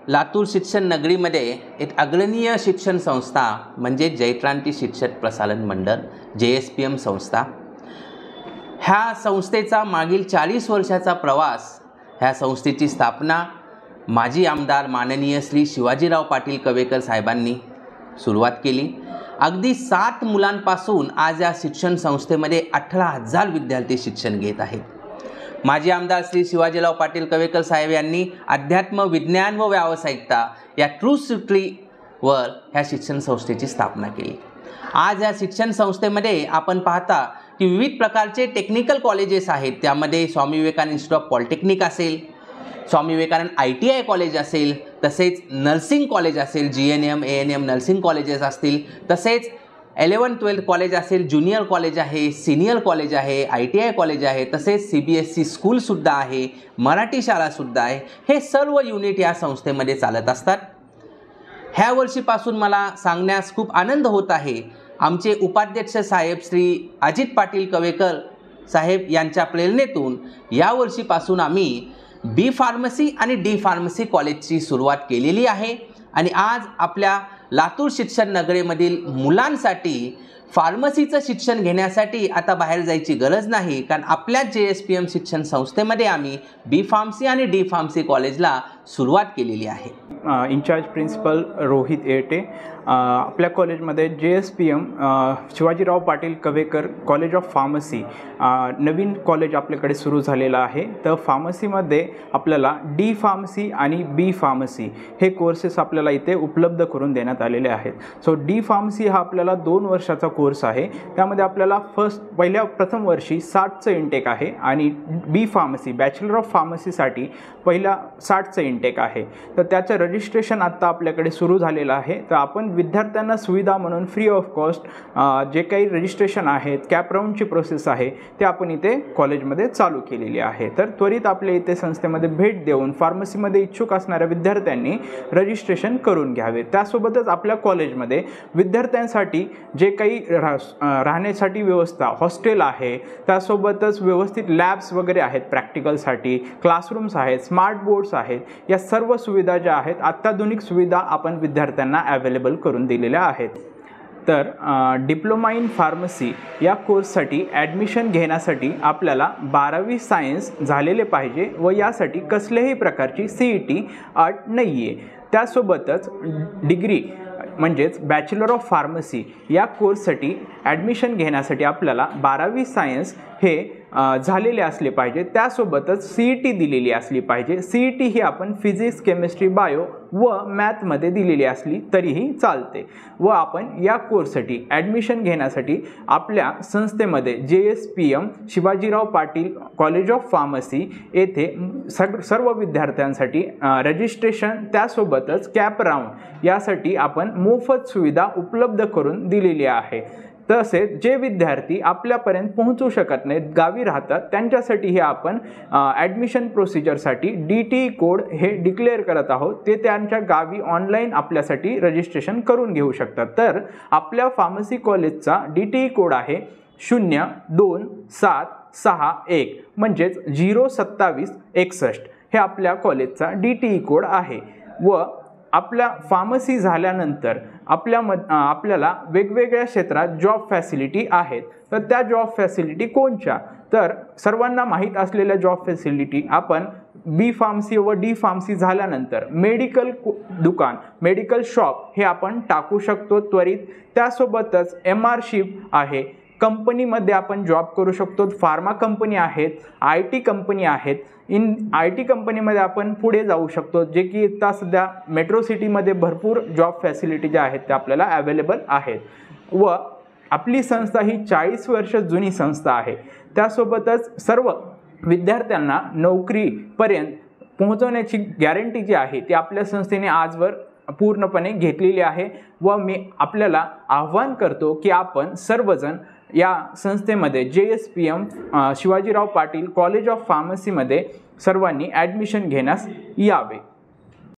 लातूर शिक्षण नगरीमध्ये एक अग्रणीय शिक्षण संस्था म्हणजे जयक्रांती शिक्षक प्रसारण मंडळ JSPM संस्था। ह्या संस्थेचा मागील 40 वर्षाचा प्रवास, ह्या संस्थेची स्थापना माजी आमदार माननीय श्री शिवाजीराव पाटील कवेकर साहेबांनी सुरुवात केली। अगदी 7 मुलांपासून आज या शिक्षण संस्थेमध्ये 18,000 विद्यार्थी शिक्षण घेत आहेत। माजी आमदार श्री शिवाजीराव पाटील कवेकर साहेब यांनी अध्यात्म, विज्ञान व व्यावसायिकता या ट्रूथ सूत्रीवर ह्या शिक्षण संस्थेची स्थापना केली। आज या शिक्षण संस्थेमध्ये आपण पाहता की विविध प्रकारचे टेक्निकल कॉलेजेस आहेत। त्यामध्ये Swami Vivekananda institute of polytechnic असेल, स्वामी विवेकानंद ITI कॉलेज असेल, तसेच नर्सिंग कॉलेज असेल, GNM ANM नर्सिंग कॉलेजेस असतील, तसेच 11th-12th कॉलेज असेल, ज्युनियर कॉलेज आहे, सिनियर कॉलेज आहे, ITI कॉलेज आहे, तसेच CBSE स्कूलसुद्धा आहे, मराठी शाळासुद्धा आहे। हे सर्व युनिट या संस्थेमध्ये चालत असतात। ह्या वर्षीपासून मला सांगण्यास खूप आनंद होत आहे, आमचे उपाध्यक्ष साहेब श्री अजित पाटील कवेकर साहेब यांच्या प्रेरणेतून या वर्षीपासून आम्ही B फार्मसी आणि D फार्मसी कॉलेजची सुरुवात केलेली आहे आणि आज आपल्या लातूर शिक्षण नगरीमधील मुलांसाठी फार्मसीचं शिक्षण घेण्यासाठी आता बाहेर जायची गरज नाही, कारण आपल्या JSPM शिक्षण संस्थेमध्ये आम्ही B फार्मसी आणि D फार्मसी कॉलेजला सुरुवात केलेली आहे। In charge principal Rohit Yete. आपल्या कॉलेजमध्ये JSPM Shivajirao Patil Kavekar college of pharmacy नवीन कॉलेज आपल्याकडे सुरू झालेलं आहे। तर फार्मसीमध्ये आपल्याला D फार्मसी आणि B फार्मसी हे कोर्सेस आपल्याला इथे उपलब्ध करून देण्यात आलेले आहेत। सो D फार्मसी हा आपल्याला 2 वर्षाचा कोर्स आहे। त्यामध्ये आपल्याला प्रथम वर्षी 60चं इंटेक आहे आणि B फार्मसी बॅचलर ऑफ फार्मसीसाठी पहिला 60चं इंटेक आहे। तर त्याचं रजिस्ट्रेशन आत्ता आपल्याकडे सुरू झालेलं आहे। तर आपण विद्यार्थ्यांना सुविधा म्हणून फ्री ऑफ कॉस्ट जे काही रजिस्ट्रेशन आहेत, कॅप राऊंडची प्रोसेस आहे ते आपण इथे कॉलेजमध्ये चालू केलेली आहे। तर त्वरित आपल्या इथे संस्थेमध्ये भेट देऊन फार्मसीमध्ये इच्छुक असणाऱ्या विद्यार्थ्यांनी रजिस्ट्रेशन करून घ्यावे। त्यासोबतच आपल्या कॉलेजमध्ये विद्यार्थ्यांसाठी जे काही राहण्यासाठी व्यवस्था, हॉस्टेल आहे, त्यासोबतच व्यवस्थित लॅब्स वगैरे आहेत, प्रॅक्टिकलसाठी क्लासरूम्स आहेत, स्मार्ट बोर्ड्स आहेत, या सर्व सुविधा ज्या आहेत अत्याधुनिक सुविधा आपण विद्यार्थ्यांना अवेलेबल करून दिलेल्या आहेत। तर डिप्लोमा इन फार्मसी या कोर्ससाठी ॲडमिशन घेण्यासाठी आपल्याला 12वी सायन्स झालेले पाहिजे व यासाठी कसल्याही प्रकारची CET अट नाही आहे। त्यासोबतच डिग्री म्हणजेच बॅचलर ऑफ फार्मसी या कोर्ससाठी ॲडमिशन घेण्यासाठी आपल्याला 12वी सायन्स हे झालेले असले पाहिजे। त्यासोबतच CET दिलेली असली पाहिजे। CET ही आपण फिजिक्स, केमिस्ट्री, बायो व मॅथमध्ये दिलेली असली तरीही चालते। व आपण या कोर्ससाठी ॲडमिशन घेण्यासाठी आपल्या संस्थेमध्ये JSPM Shivajirao Patil college of pharmacy येथे सर्व विद्यार्थ्यांसाठी रजिस्ट्रेशन, त्यासोबतच कॅप राऊंड यासाठी आपण मोफत सुविधा उपलब्ध करून दिलेली आहे। तसेच जे विद्यार्थी आपल्यापर्यंत पोहोचू शकत नाहीत, गावी राहतात, त्यांच्यासाठी हे आपण ॲडमिशन प्रोसिजरसाठी DTE कोड हे डिक्लेअर करत आहोत। ते त्यांच्या गावी ऑनलाईन आपल्यासाठी रजिस्ट्रेशन करून घेऊ शकतात। तर आपल्या फार्मसी कॉलेजचा DTE कोड आहे 02761 म्हणजेच 02761 हे आपल्या कॉलेजचा DTE कोड आहे। व आपल्या फार्मसी झाल्यानंतर आपल्याला वेगवेगळ्या क्षेत्रात जॉब फॅसिलिटी आहेत। तर त्या जॉब फॅसिलिटी कोणत्या? तर सर्वांना माहीत असलेल्या जॉब फॅसिलिटी आपण B फार्मसी व D फार्मसी झाल्यानंतर मेडिकल दुकान, मेडिकल शॉप हे आपण टाकू शकतो त्वरित। त्यासोबतच MRशिप आहे, कंपनीमध्ये आपण जॉब करू शकतो। फार्मा कंपनी आहेत, IT कंपनी आहेत। IT कंपनीमध्ये आपण पुढे जाऊ शकतो, जे की आता सध्या मेट्रो सिटीमध्ये भरपूर जॉब फॅसिलिटी ज्या आहेत त्या आपल्याला अवेलेबल आहेत। व आपली संस्था ही 40 वर्ष जुनी संस्था आहे। त्यासोबतच सर्व विद्यार्थ्यांना नोकरीपर्यंत पोहोचवण्याची गॅरंटी जी आहे ती आपल्या संस्थेने आजवर पूर्णपणे घेतलेली आहे। व मी आपल्याला आव्हान करतो की आपण सर्वजण या संस्थेमध्ये JSPM Shivajirao Patil college of फार्मसीमध्ये सर्वांनी ॲडमिशन घेण्यास यावे।